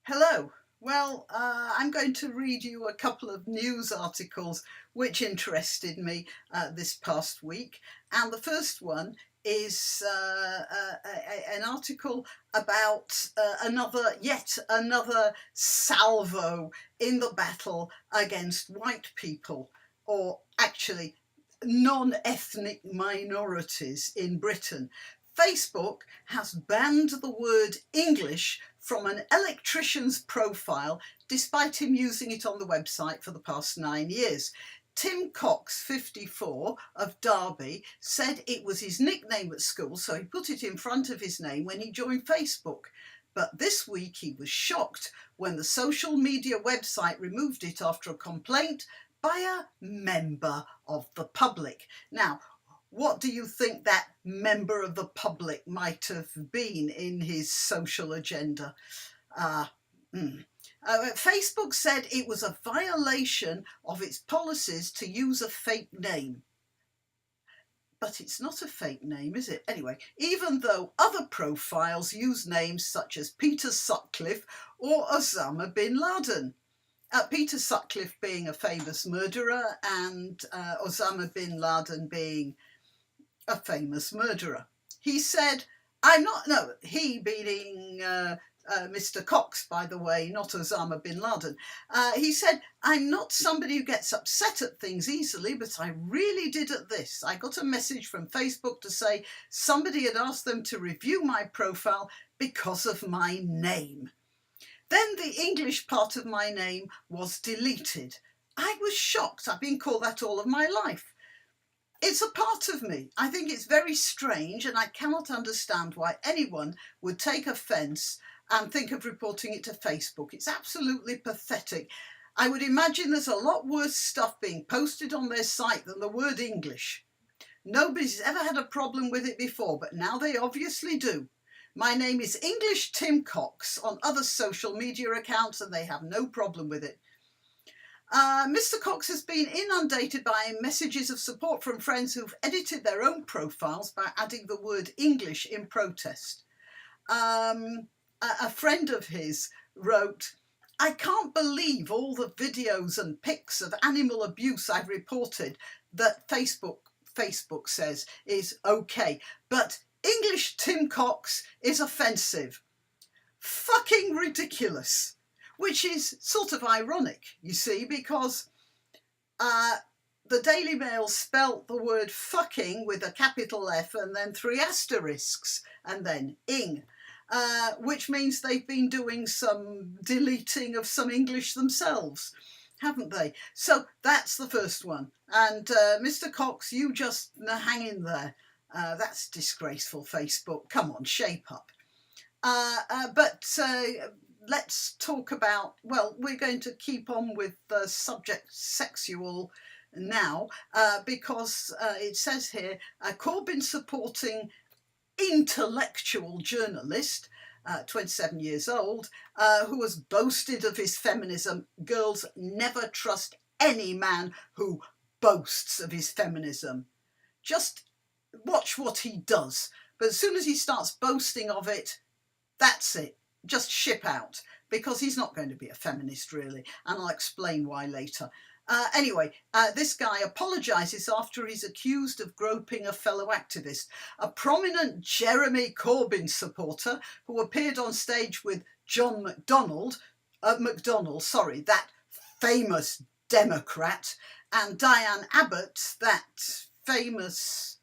Hello. I'm going to read you a couple of news articles which interested me this past week. And the first one is an article about yet another salvo in the battle against white people, or actually non-ethnic minorities in Britain. Facebook has banned the word English from an electrician's profile, despite him using it on the website for the past 9 years. Tim Cox, 54, of Derby, said it was his nickname at school, so he put it in front of his name when he joined Facebook. But this week he was shocked when the social media website removed it after a complaint by a member of the public. Now, what do you think that member of the public might have been in his social agenda? Facebook said it was a violation of its policies to use a fake name. But it's not a fake name, is it? Anyway, even though other profiles use names such as Peter Sutcliffe or Osama bin Laden. Peter Sutcliffe being a famous murderer and Osama bin Laden being a famous murderer. He said, he being Mr. Cox, by the way, not Osama bin Laden. He said, I'm not somebody who gets upset at things easily, but I really did at this. I got a message from Facebook to say somebody had asked them to review my profile because of my name. Then the English part of my name was deleted. I was shocked. I've been called that all of my life. It's a part of me. I think it's very strange, and I cannot understand why anyone would take offence and think of reporting it to Facebook. It's absolutely pathetic. I would imagine there's a lot worse stuff being posted on their site than the word English. Nobody's ever had a problem with it before, but now they obviously do. My name is English Tim Cox on other social media accounts, and they have no problem with it. Mr. Cox has been inundated by messages of support from friends who've edited their own profiles by adding the word English in protest. A friend of his wrote, I can't believe all the videos and pics of animal abuse I've reported that Facebook says is okay, but English Tim Cox is offensive. Fucking ridiculous. Which is sort of ironic, you see, because the Daily Mail spelt the word fucking with a capital F and then 3 asterisks and then ing, which means they've been doing some deleting of some English themselves, haven't they? So that's the first one. And Mr. Cox, you just hang in there. That's disgraceful, Facebook. Come on, shape up. Let's talk about, we're going to keep on with the subject sexual now, because it says here, Corbyn supporting intellectual journalist, 27 years old, who has boasted of his feminism. Girls, never trust any man who boasts of his feminism. Just watch what he does. But as soon as he starts boasting of it, that's it. Just ship out, because he's not going to be a feminist, really, and I'll explain why later. This guy apologises after he's accused of groping a fellow activist. A prominent Jeremy Corbyn supporter who appeared on stage with John McDonnell, that famous Democrat, and Diane Abbott, that famous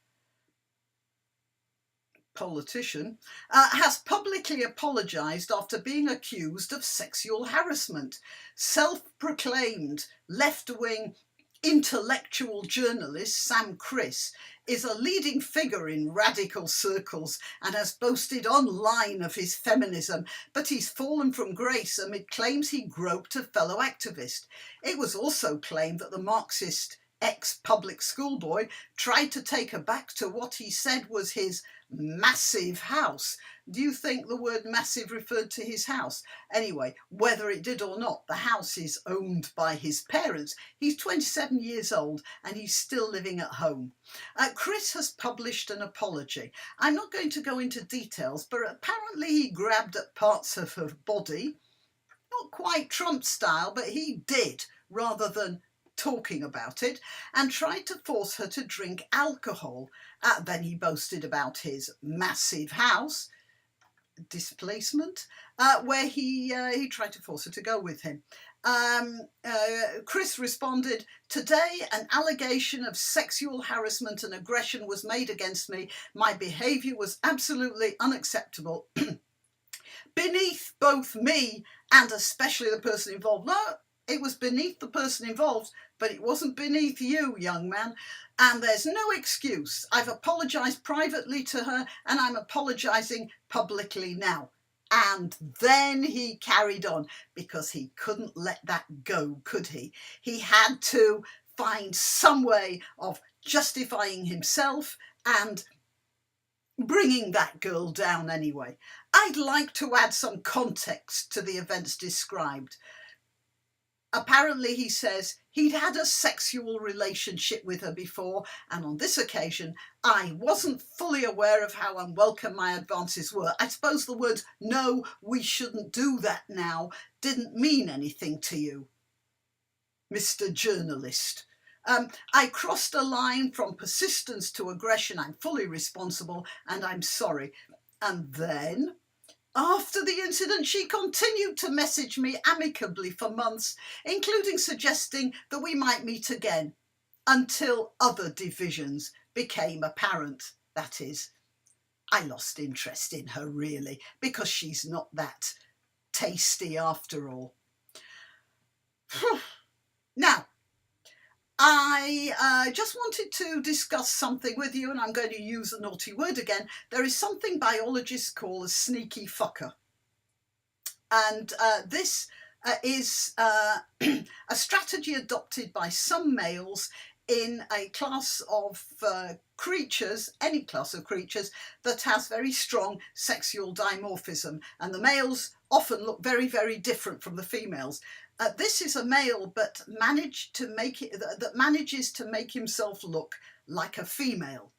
politician, has publicly apologised after being accused of sexual harassment. Self-proclaimed left-wing intellectual journalist Sam Kriss is a leading figure in radical circles and has boasted online of his feminism, but he's fallen from grace amid claims he groped a fellow activist. It was also claimed that the Marxist ex-public schoolboy tried to take her back to what he said was his massive house. Do you think the word massive referred to his house? Anyway, whether it did or not, the house is owned by his parents. He's 27 years old and he's still living at home. Kriss has published an apology. I'm not going to go into details, but apparently he grabbed at parts of her body, not quite Trump style, but he did, rather than talking about it, and tried to force her to drink alcohol. Then he boasted about his massive house, displacement, where he tried to force her to go with him. Kriss responded, "Today an allegation of sexual harassment and aggression was made against me. My behaviour was absolutely unacceptable beneath both me and especially the person involved." No, it was beneath the person involved, but it wasn't beneath you, young man. "And there's no excuse. I've apologised privately to her and I'm apologising publicly now." And then he carried on, because he couldn't let that go, could he? He had to find some way of justifying himself and bringing that girl down anyway. I'd like to add some context to the events described. Apparently, he says he'd had a sexual relationship with her before, and on this occasion, "I wasn't fully aware of how unwelcome my advances were." I suppose the words, "No, we shouldn't do that now," didn't mean anything to you, Mr. Journalist. "I crossed a line from persistence to aggression. I'm fully responsible and I'm sorry." And then, after the incident, she continued to message me amicably for months, including suggesting that we might meet again, until other divisions became apparent. That is, I lost interest in her, really, because she's not that tasty after all. Now, I just wanted to discuss something with you, and I'm going to use the naughty word again. There is something biologists call a sneaky fucker. And this is a strategy adopted by some males in a class of creatures, any class of creatures, that has very strong sexual dimorphism. And the males often look very, very different from the females. This is a male, but manages to make himself look like a female.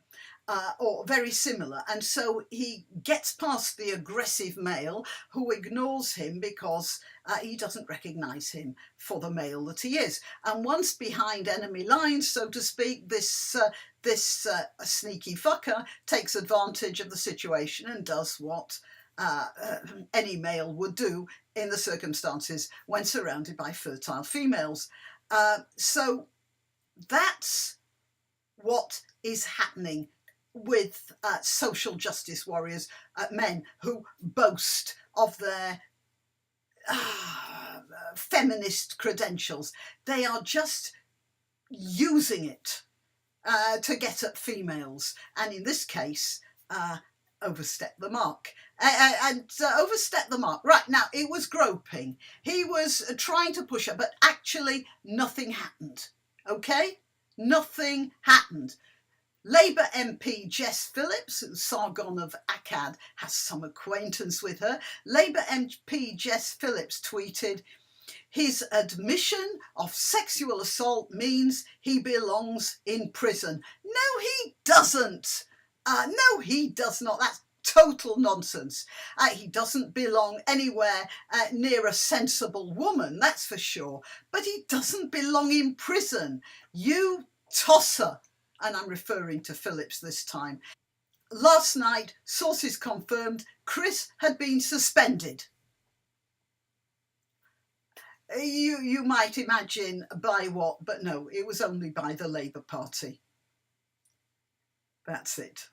Or very similar, and so he gets past the aggressive male, who ignores him because he doesn't recognise him for the male that he is. And once behind enemy lines, so to speak, this sneaky fucker takes advantage of the situation and does what any male would do in the circumstances when surrounded by fertile females. So that's what is happening with social justice warriors, men who boast of their feminist credentials. They are just using it to get at females, and in this case, overstep the mark. Overstep the mark. Right, now, it was groping. He was trying to push her, but actually nothing happened. Okay? Nothing happened. Labour MP Jess Phillips, who's Sargon of Akkad, has some acquaintance with her. Labour MP Jess Phillips tweeted, "His admission of sexual assault means he belongs in prison." No, he doesn't. No, he does not. That's total nonsense. He doesn't belong anywhere near a sensible woman, that's for sure. But he doesn't belong in prison. You tosser. And I'm referring to Phillips this time. Last night, sources confirmed Kriss had been suspended. You might imagine by what, but no, it was only by the Labour Party. That's it.